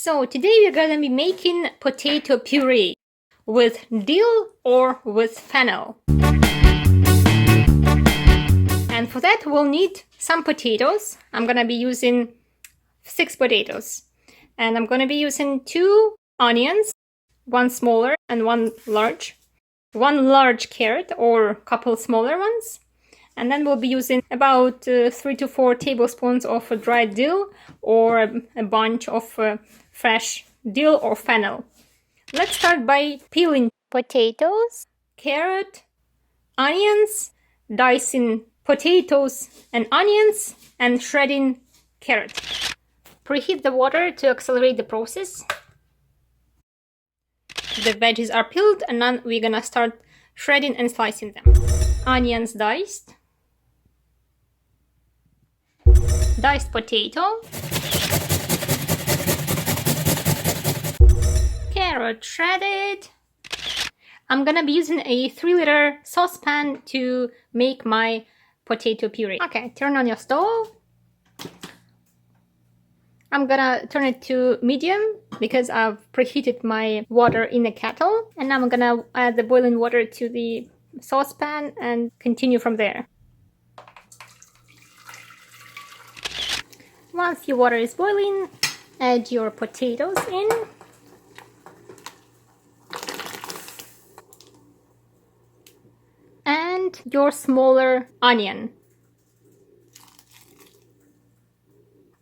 So today we're gonna be making potato puree with dill or with fennel. And for that we'll need some potatoes. I'm gonna be using 6 potatoes. And I'm gonna be using 2 onions, one smaller and one large. 1 large carrot or a couple smaller ones. And then we'll be using about 3 to 4 tablespoons of dried dill or a bunch of fresh dill or fennel. Let's start by peeling potatoes, carrot, onions, dicing potatoes and onions, and shredding carrot. Preheat the water to accelerate the process. The veggies are peeled and now we're gonna start shredding and slicing them. Onions diced. Diced potato. Carrot shredded. I'm gonna be using a 3-liter saucepan to make my potato puree. Okay, turn on your stove. I'm gonna turn it to medium because I've preheated my water in the kettle. And now I'm gonna add the boiling water to the saucepan and continue from there. Once your water is boiling, add your potatoes in. And your smaller onion.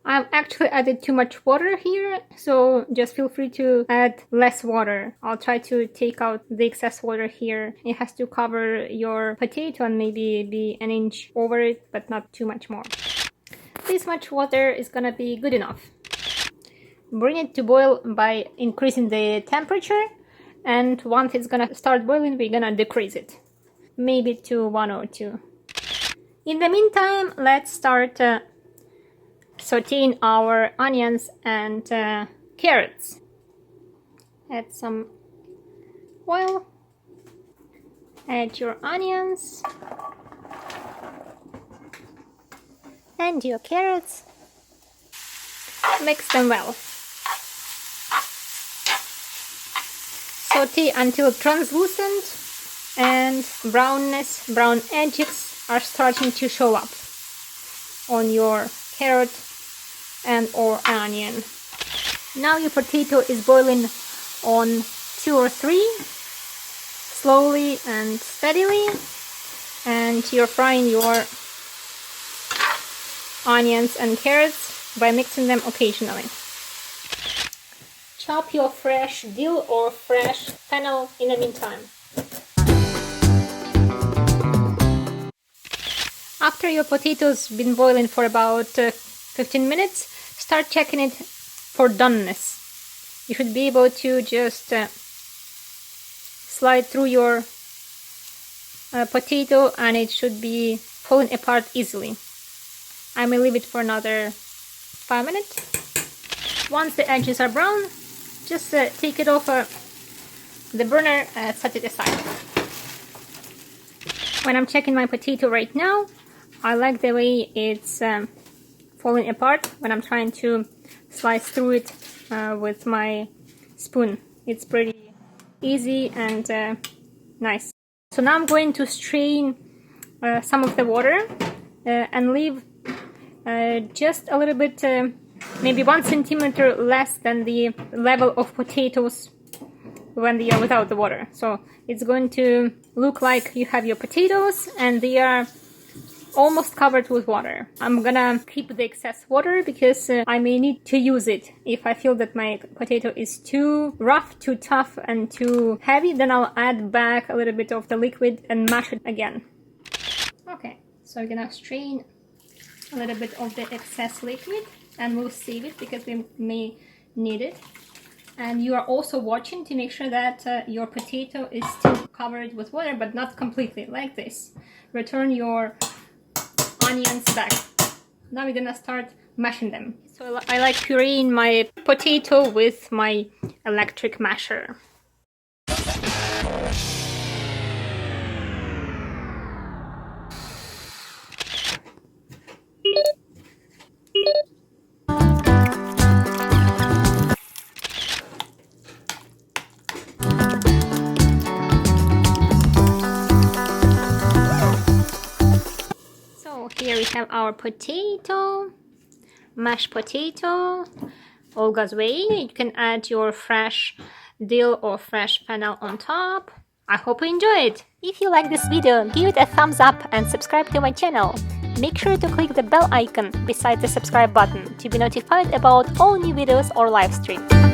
I've actually added too much water here, so just feel free to add less water. I'll try to take out the excess water here. It has to cover your potato and maybe be an inch over it, but not too much more. This much water is gonna be good enough. Bring it to boil by increasing the temperature, and once it's gonna start boiling, we're gonna decrease it. Maybe to 102. In the meantime, let's start sauteing our onions and carrots. Add some oil. Add your onions and your carrots. Mix them well. Saute until translucent and brown edges are starting to show up on your carrot and or onion. Now your potato is boiling on 2 or 3, slowly and steadily, and you're frying your onions and carrots by mixing them occasionally. Chop your fresh dill or fresh fennel in the meantime. After your potatoes been boiling for about 15 minutes, start checking it for doneness. You should be able to just slide through your potato and it should be falling apart easily. I may leave it for another 5 minutes. Once the edges are brown, just take it off the burner and set it aside. When I'm checking my potato right now, I like the way it's falling apart when I'm trying to slice through it with my spoon. It's pretty easy and nice. So now I'm going to strain some of the water and leave just a little bit, maybe 1 centimeter less than the level of potatoes when they are without the water. So it's going to look like you have your potatoes and they are almost covered with water. I'm gonna keep the excess water because I may need to use it. If I feel that my potato is too rough, too tough, and too heavy, then I'll add back a little bit of the liquid and mash it again. Okay, so we're gonna strain a little bit of the excess liquid and we'll save it because we may need it. And you are also watching to make sure that your potato is still covered with water, but not completely, like this. Return your onions back. Now we're gonna start mashing them. So I like pureeing my potato with my electric masher. So here we have our potato, mashed potato, Olga's way. You can add your fresh dill or fresh fennel on top. I hope you enjoy it. If you like this video, give it a thumbs up and subscribe to my channel. Make sure to click the bell icon beside the subscribe button to be notified about all new videos or live streams.